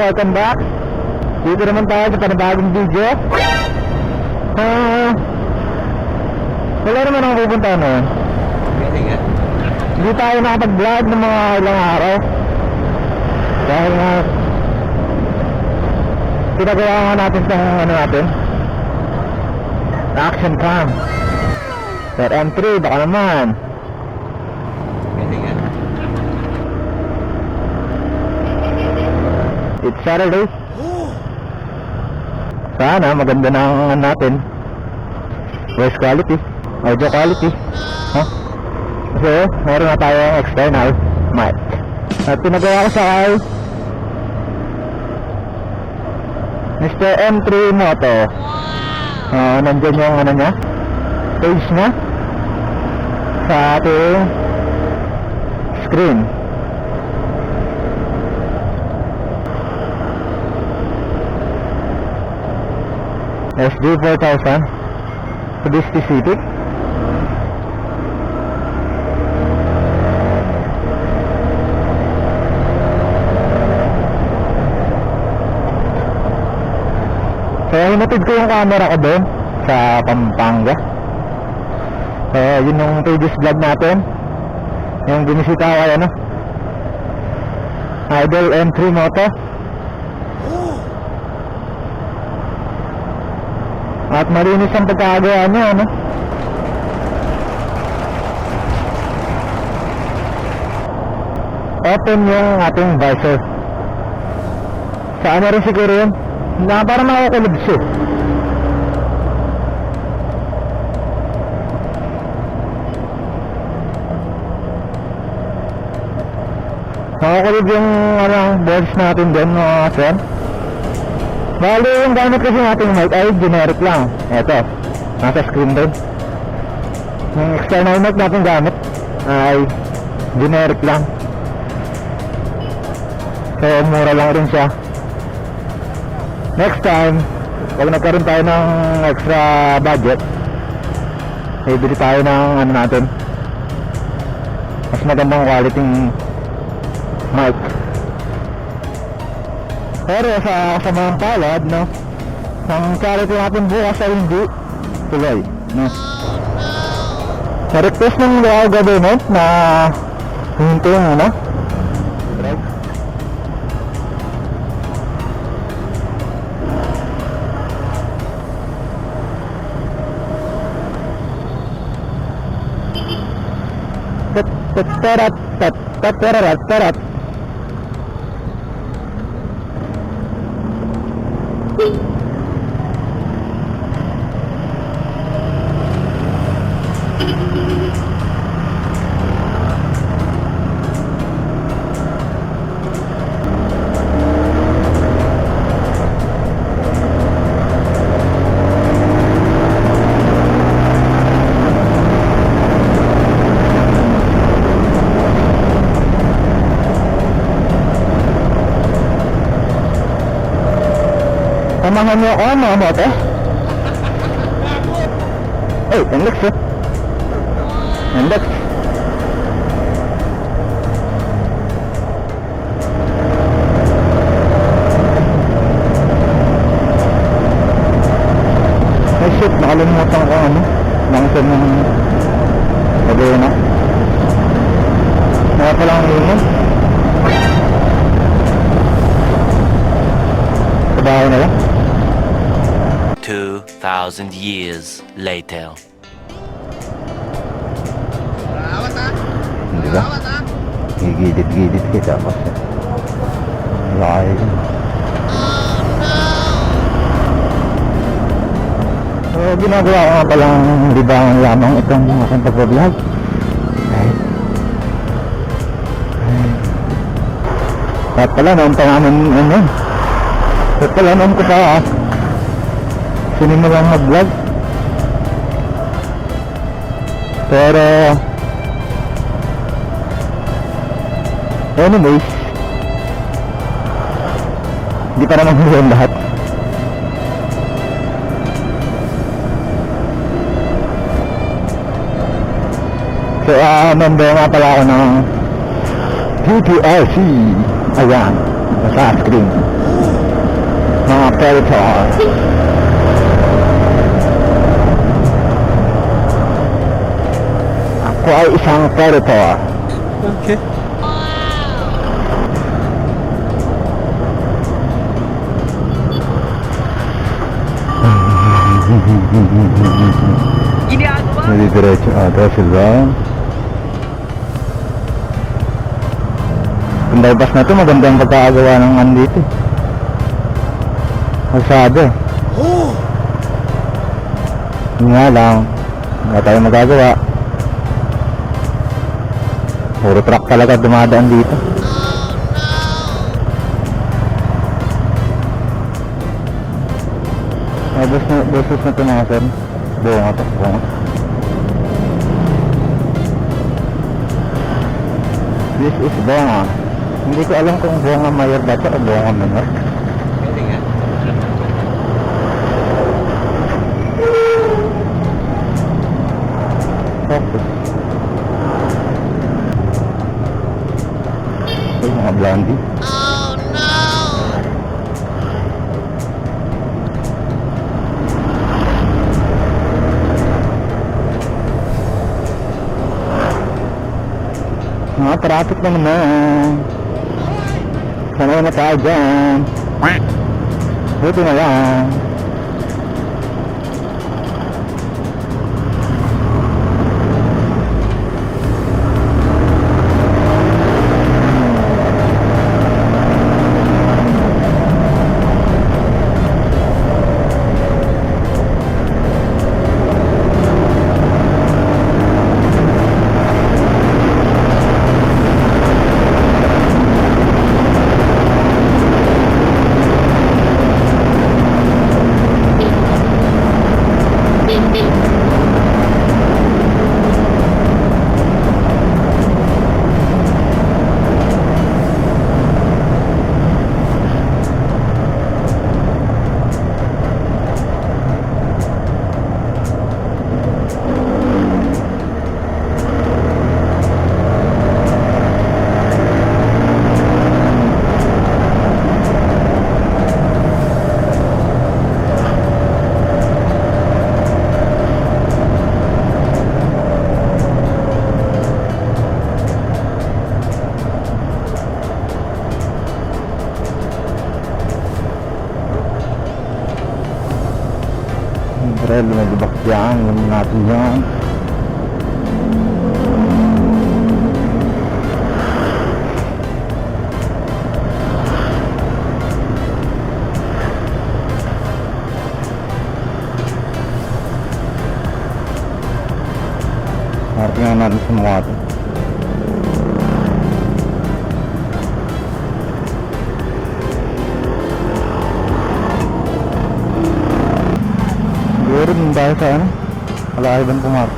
Welcome back. Dito naman tayo sa panibagong video. Wala naman akong pupunta noon. Hindi tayo nakapag-vlog ng mga ilang araw. Dahil nga pinagawa nga natin itong action cam. But M3, baka naman. It's Saturday. Sana maganda na ang natin. Voice quality, audio quality. Kasi meron na tayong external mic. At pinagawa ko sa kay Mr. M3 Moto. Nandyan yung niya, page niya sa ating screen. SD 4000 Publicity City. So hinatid ko yung camera ko doon sa Pampanga. So yun yung previous vlog natin, yung binisita ko ay Idol M3 Moto. At malinis ang pagkagawa niya, Open yung ating visor. Sa rin siguro yun, na para makakulog siya. Makakulog yung boards natin din, mga sir. Bali yung gamit kasi nating mic ay generic lang. Eto, nasa screen din. Yung external mic natin gamit ay generic lang. So mura lang rin siya. Next time, pag nagkaroon tayo ng extra budget, bili tayo ng natin, mas magandang quality mic. Pero sa mga palad, ang charity natin bukas ay hindi tuloy, Sa request ng government na hinto muna. Right? Tarat. Samahan niyo ako mga mote. Index Index. Ay shit, nakalimutan ko bangsan ng lagay na. Mga palang ingin. Sabahay na lang. 2,000 years later. Hindi ba? Gigilid kita kasi laki yun. So ginagawa ko nga palang libangan lamang itong aking pag-vlog. At pala noon pa namin at pala noon ko pa sinimulang mag-vlog. Pero anyways, hindi pa naman huli lahat. So member nga pala ako ng GTRC. Ayan, nasa screen. Mga predator. Ako ay isang predator. Okay. Hindi diretso ata sila. Kung bypass na ito, magandang pagkakagawa ng andito. Masyado. Yun nga lang, wala tayong magagawa. Puro truck talaga dumadaan dito. Busos na ito mga sir. Bunga to, bunga. This is bunga. Hindi ko alam kung bunga mayor ba ito o bunga minor. Pwede nga. Focus. Ay, mga blondie. Mga traffic na naman. Sanay na tayo dyan. Buti na yan. Siyempre, lumabak yan. Yung natin yan. Tingnan natin sa mukha ito. Siguro din tayo sa ano? Wala ibang pumark.